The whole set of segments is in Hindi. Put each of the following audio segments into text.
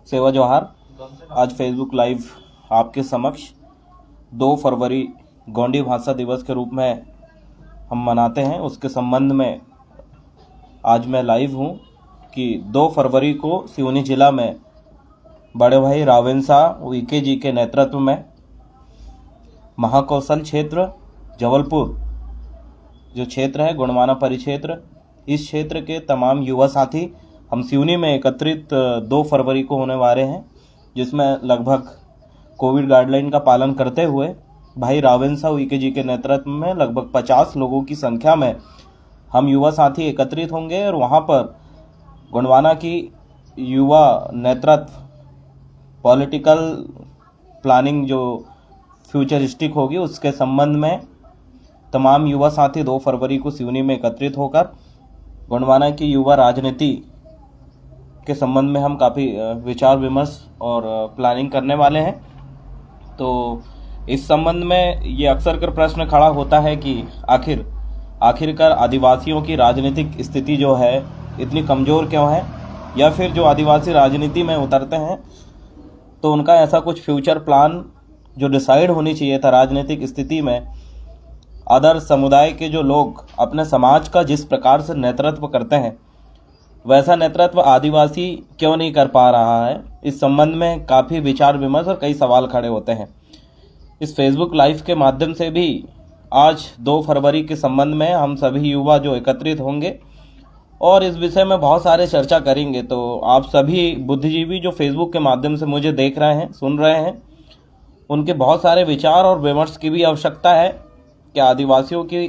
सेवा जोहार। आज फेसबुक लाइव आपके समक्ष 2 फरवरी गोंडी भाषा दिवस के रूप में हम मनाते हैं, उसके संबंध में आज मैं लाइव हूं कि 2 फरवरी को सिवनी जिला में बड़े भाई रावेंसा वीके जी के नेतृत्व में महाकौशल क्षेत्र जबलपुर जो क्षेत्र है गुणवाना परिक्षेत्र, इस क्षेत्र के तमाम युवा साथी हम सिवनी में एकत्रित 2 फरवरी को होने वाले हैं, जिसमें लगभग कोविड गाइडलाइन का पालन करते हुए भाई रावेंसा वीके जी के नेतृत्व में लगभग 50 लोगों की संख्या में हम युवा साथी एकत्रित होंगे और वहां पर गुणवाना की युवा नेतृत्व पॉलिटिकल प्लानिंग जो फ्यूचरिस्टिक होगी उसके संबंध में तमाम युवा साथी 2 फरवरी को सिवनी में एकत्रित होकर गुणवाना की युवा राजनीति के संबंध में हम काफ़ी विचार विमर्श और प्लानिंग करने वाले हैं। तो इस संबंध में ये अक्सर कर प्रश्न खड़ा होता है कि आखिरकार आदिवासियों की राजनीतिक स्थिति जो है इतनी कमज़ोर क्यों है, या फिर जो आदिवासी राजनीति में उतरते हैं तो उनका ऐसा कुछ फ्यूचर प्लान जो डिसाइड होनी चाहिए था राजनीतिक स्थिति में, अदर समुदाय के जो लोग अपने समाज का जिस प्रकार से नेतृत्व करते हैं वैसा नेतृत्व आदिवासी क्यों नहीं कर पा रहा है। इस संबंध में काफ़ी विचार विमर्श और कई सवाल खड़े होते हैं। इस फेसबुक लाइव के माध्यम से भी आज 2 फरवरी के संबंध में हम सभी युवा जो एकत्रित होंगे और इस विषय में बहुत सारे चर्चा करेंगे। तो आप सभी बुद्धिजीवी जो फेसबुक के माध्यम से मुझे देख रहे हैं, सुन रहे हैं, उनके बहुत सारे विचार और विमर्श की भी आवश्यकता है कि आदिवासियों की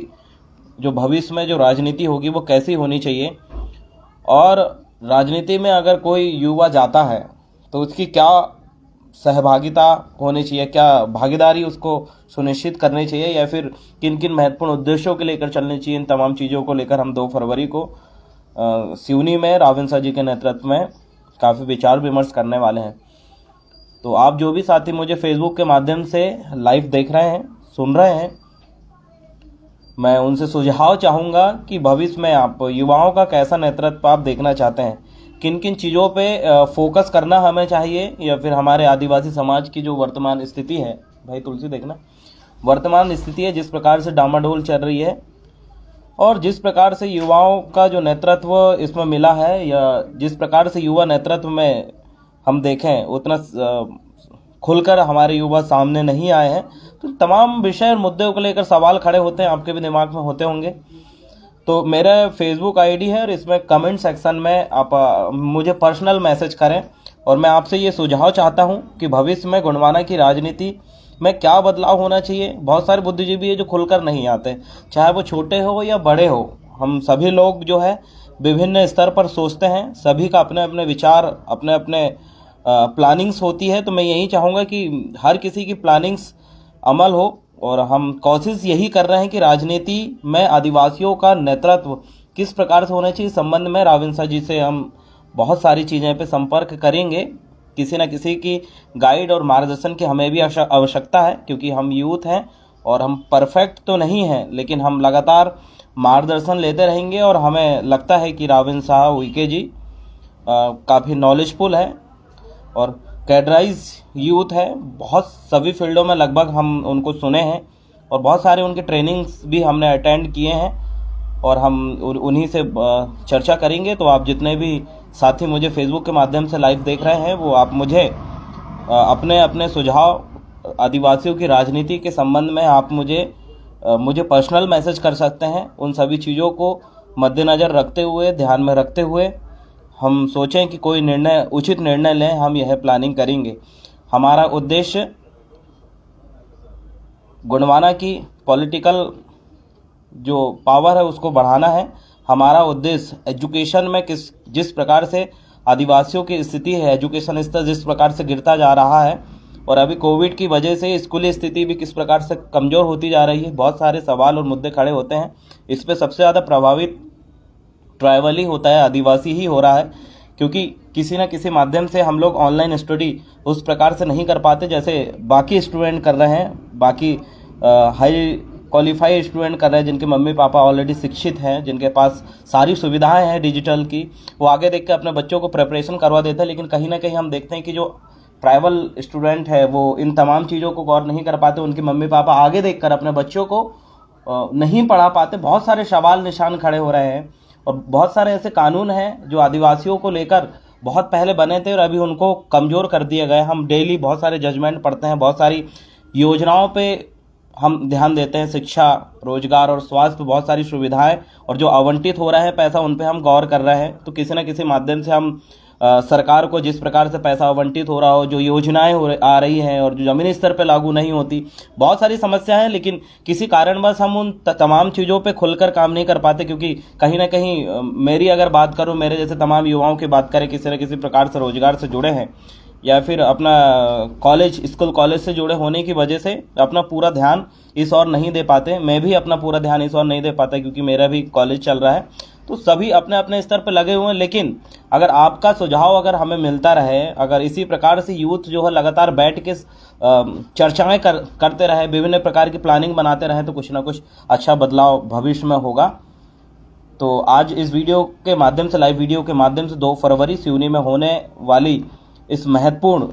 जो भविष्य में जो राजनीति होगी वो कैसी होनी चाहिए, और राजनीति में अगर कोई युवा जाता है तो उसकी क्या सहभागिता होनी चाहिए, क्या भागीदारी उसको सुनिश्चित करनी चाहिए, या फिर किन किन महत्वपूर्ण उद्देश्यों के लेकर चलनी चाहिए। इन तमाम चीज़ों को लेकर हम 2 फरवरी को सिवनी में रावेंसा जी के नेतृत्व में काफ़ी विचार विमर्श करने वाले हैं। तो आप जो भी साथी मुझे फेसबुक के माध्यम से लाइव देख रहे हैं, सुन रहे हैं, मैं उनसे सुझाव चाहूँगा कि भविष्य में आप युवाओं का कैसा नेतृत्व आप देखना चाहते हैं, किन किन चीज़ों पे फोकस करना हमें चाहिए, या फिर हमारे आदिवासी समाज की जो वर्तमान स्थिति है, भाई तुलसी देखना, वर्तमान स्थिति है जिस प्रकार से डामाडोल चल रही है और जिस प्रकार से युवाओं का जो नेतृत्व इसमें मिला है, या जिस प्रकार से युवा नेतृत्व में हम देखें उतना खुलकर हमारे युवा सामने नहीं आए हैं, तो तमाम विषय और मुद्दों को लेकर सवाल खड़े होते हैं, आपके भी दिमाग में होते होंगे। तो मेरा फेसबुक आईडी है और इसमें कमेंट सेक्शन में आप मुझे पर्सनल मैसेज करें और मैं आपसे ये सुझाव चाहता हूँ कि भविष्य में गुणवाना की राजनीति में क्या बदलाव होना चाहिए। बहुत सारे बुद्धिजीवी है जो खुलकर नहीं आते, चाहे वो छोटे हो या बड़े हो, हम सभी लोग जो है विभिन्न स्तर पर सोचते हैं, सभी का अपने अपने विचार, अपने अपने प्लानिंग्स होती है। तो मैं यही चाहूँगा कि हर किसी की प्लानिंग्स अमल हो, और हम कोशिश यही कर रहे हैं कि राजनीति में आदिवासियों का नेतृत्व किस प्रकार से होना चाहिए। संबंध में रावेंसा जी से हम बहुत सारी चीज़ें पे संपर्क करेंगे। किसी न किसी की गाइड और मार्गदर्शन की हमें भी आवश्यकता है, क्योंकि हम यूथ हैं और हम परफेक्ट तो नहीं हैं, लेकिन हम लगातार मार्गदर्शन लेते रहेंगे। और हमें लगता है कि रावेंसा वीके जी काफ़ी नॉलेजफुल है और कैडराइज यूथ है, बहुत सभी फील्डों में लगभग हम उनको सुने हैं और बहुत सारे उनके ट्रेनिंग्स भी हमने अटेंड किए हैं, और हम उन्हीं से चर्चा करेंगे। तो आप जितने भी साथी मुझे फेसबुक के माध्यम से लाइव देख रहे हैं, वो आप मुझे अपने अपने सुझाव आदिवासियों की राजनीति के संबंध में आप मुझे पर्सनल मैसेज कर सकते हैं। उन सभी चीज़ों को मद्देनज़र रखते हुए, ध्यान में रखते हुए हम सोचें कि कोई उचित निर्णय लें, हम यह प्लानिंग करेंगे। हमारा उद्देश्य गुणवाना की पॉलिटिकल जो पावर है उसको बढ़ाना है। हमारा उद्देश्य एजुकेशन में जिस प्रकार से आदिवासियों की स्थिति है, एजुकेशन स्तर जिस प्रकार से गिरता जा रहा है, और अभी कोविड की वजह से स्कूली स्थिति भी किस प्रकार से कमज़ोर होती जा रही है, बहुत सारे सवाल और मुद्दे खड़े होते हैं। इस पर सबसे ज़्यादा प्रभावित ट्राइबल ही होता है, आदिवासी ही हो रहा है, क्योंकि किसी न किसी माध्यम से हम लोग ऑनलाइन स्टडी उस प्रकार से नहीं कर पाते जैसे बाकी स्टूडेंट कर रहे हैं, बाकी हाई क्वालिफाइड स्टूडेंट कर रहे हैं, जिनके मम्मी पापा ऑलरेडी शिक्षित हैं, जिनके पास सारी सुविधाएं हैं डिजिटल की, वो आगे देख के अपने बच्चों को प्रिपरेशन करवा देते हैं। लेकिन कहीं ना कहीं हम देखते हैं कि जो ट्राइबल स्टूडेंट है वो इन तमाम चीज़ों को गौर नहीं कर पाते, उनके मम्मी पापा आगे देखकर अपने बच्चों को नहीं पढ़ा पाते। बहुत सारे सवाल निशान खड़े हो रहे हैं और बहुत सारे ऐसे कानून हैं जो आदिवासियों को लेकर बहुत पहले बने थे और अभी उनको कमज़ोर कर दिए गए। हम डेली बहुत सारे जजमेंट पढ़ते हैं, बहुत सारी योजनाओं पे हम ध्यान देते हैं, शिक्षा, रोजगार और स्वास्थ्य, बहुत सारी सुविधाएं, और जो आवंटित हो रहा है पैसा उन पे हम गौर कर रहे हैं। तो किसी न किसी माध्यम से हम सरकार को जिस प्रकार से पैसा आवंटित हो रहा हो, जो योजनाएं आ रही हैं और जो ज़मीनी स्तर पे लागू नहीं होती, बहुत सारी समस्याएं हैं, लेकिन किसी कारणवश हम उन तमाम चीज़ों पे खुलकर काम नहीं कर पाते। क्योंकि कहीं ना कहीं मेरी अगर बात करूं, मेरे जैसे तमाम युवाओं की बात करें, किसी न किसी प्रकार से रोजगार से जुड़े हैं या फिर अपना स्कूल कॉलेज से जुड़े होने की वजह से अपना पूरा ध्यान इस ओर नहीं दे पाते। मैं भी अपना पूरा ध्यान इस ओर नहीं दे पाता क्योंकि मेरा भी कॉलेज चल रहा है। तो सभी अपने अपने स्तर पर लगे हुए हैं। लेकिन अगर आपका सुझाव अगर हमें मिलता रहे, अगर इसी प्रकार से यूथ जो है लगातार बैठ के चर्चाएं करते रहे, विभिन्न प्रकार की प्लानिंग बनाते रहे, तो कुछ ना कुछ अच्छा बदलाव भविष्य में होगा। तो आज इस वीडियो के माध्यम से, लाइव वीडियो के माध्यम से 2 फरवरी सिवनी में होने वाली इस महत्वपूर्ण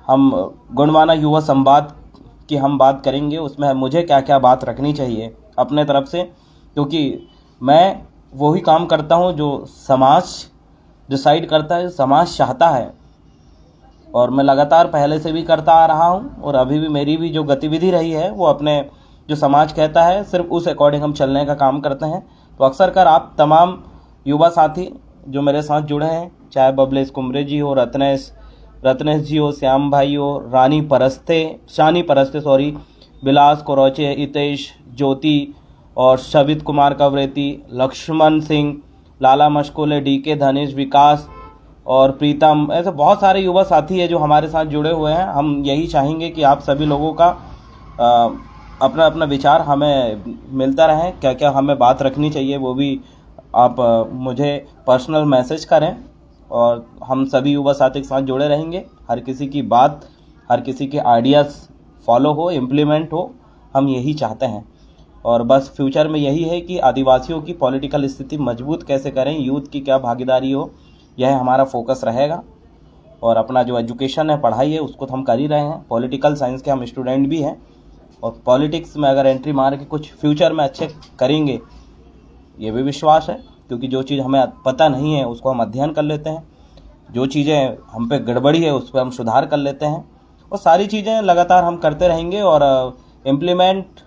हम गुणमाना युवा संवाद की हम बात करेंगे। उसमें मुझे क्या क्या बात रखनी चाहिए अपने तरफ से, क्योंकि मैं वही काम करता हूं जो समाज डिसाइड करता है, समाज चाहता है, और मैं लगातार पहले से भी करता आ रहा हूं और अभी भी मेरी भी जो गतिविधि रही है वो अपने जो समाज कहता है सिर्फ उस अकॉर्डिंग हम चलने का काम करते हैं। तो अक्सर कर आप तमाम युवा साथी जो मेरे साथ जुड़े हैं, चाहे बबलेश कुमरे जी हो, रत्नेश जी हो, श्याम भाई हो, शानी परस्ते, बिलास कोरोचे, हितेश, ज्योति और शबित कुमार कवरेती, लक्ष्मण सिंह, लाला मशकोले, डीके धनेश, विकास और प्रीतम, ऐसे बहुत सारे युवा साथी हैं जो हमारे साथ जुड़े हुए हैं। हम यही चाहेंगे कि आप सभी लोगों का अपना अपना विचार हमें मिलता रहे, क्या क्या हमें बात रखनी चाहिए वो भी आप मुझे पर्सनल मैसेज करें, और हम सभी युवा साथी के साथ जुड़े रहेंगे। हर किसी की बात, हर किसी के आइडियाज़ फॉलो हो, इम्प्लीमेंट हो, हम यही चाहते हैं। और बस फ्यूचर में यही है कि आदिवासियों की पॉलिटिकल स्थिति मजबूत कैसे करें, यूथ की क्या भागीदारी हो, यह हमारा फोकस रहेगा। और अपना जो एजुकेशन है, पढ़ाई है, उसको तो हम कर ही रहे हैं। पॉलिटिकल साइंस के हम स्टूडेंट भी हैं और पॉलिटिक्स में अगर एंट्री मार के कुछ फ्यूचर में अच्छे करेंगे, ये भी विश्वास है। क्योंकि जो चीज़ हमें पता नहीं है उसको हम अध्ययन कर लेते हैं, जो चीज़ें हम पे गड़बड़ी है उस पर हम सुधार कर लेते हैं, और सारी चीज़ें लगातार हम करते रहेंगे। और इम्प्लीमेंट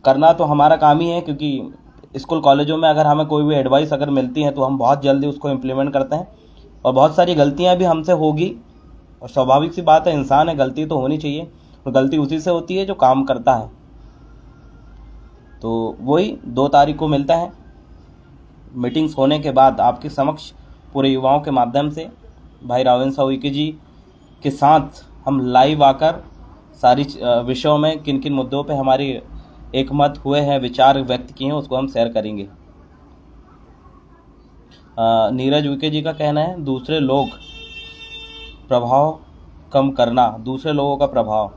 करना तो हमारा काम ही है, क्योंकि स्कूल कॉलेजों में अगर हमें कोई भी एडवाइस अगर मिलती है तो हम बहुत जल्दी उसको इम्प्लीमेंट करते हैं। और बहुत सारी गलतियां भी हमसे होगी, और स्वाभाविक सी बात है, इंसान है, गलती तो होनी चाहिए, और गलती उसी से होती है जो काम करता है। तो वही 2 तारीख को मिलता है। मीटिंग्स होने के बाद आपके समक्ष पूरे युवाओं के माध्यम से भाई रावेंद्र उइके जी के साथ हम लाइव आकर सारी विषयों में किन किन मुद्दों पे हमारी एकमत हुए हैं, विचार व्यक्त किए हैं, उसको हम शेयर करेंगे। नीरज उइके जी का कहना है दूसरे लोग प्रभाव कम करना, दूसरे लोगों का प्रभाव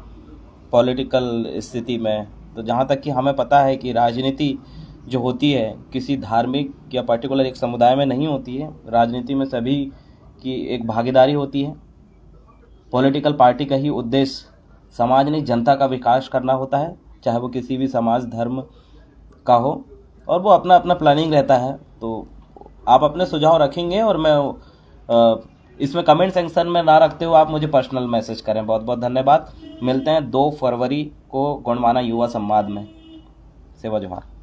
पॉलिटिकल स्थिति में। तो जहाँ तक कि हमें पता है कि राजनीति जो होती है किसी धार्मिक या पर्टिकुलर एक समुदाय में नहीं होती है, राजनीति में सभी की एक भागीदारी होती है। पॉलिटिकल पार्टी का ही उद्देश्य समाज नहीं, जनता का विकास करना होता है, चाहे वो किसी भी समाज धर्म का हो, और वो अपना अपना प्लानिंग रहता है। तो आप अपने सुझाव रखेंगे और मैं इसमें कमेंट सेक्शन में ना रखते हो, आप मुझे पर्सनल मैसेज करें। बहुत बहुत धन्यवाद। मिलते हैं 2 फरवरी को गुणमाना युवा संवाद में। सेवा जोहार।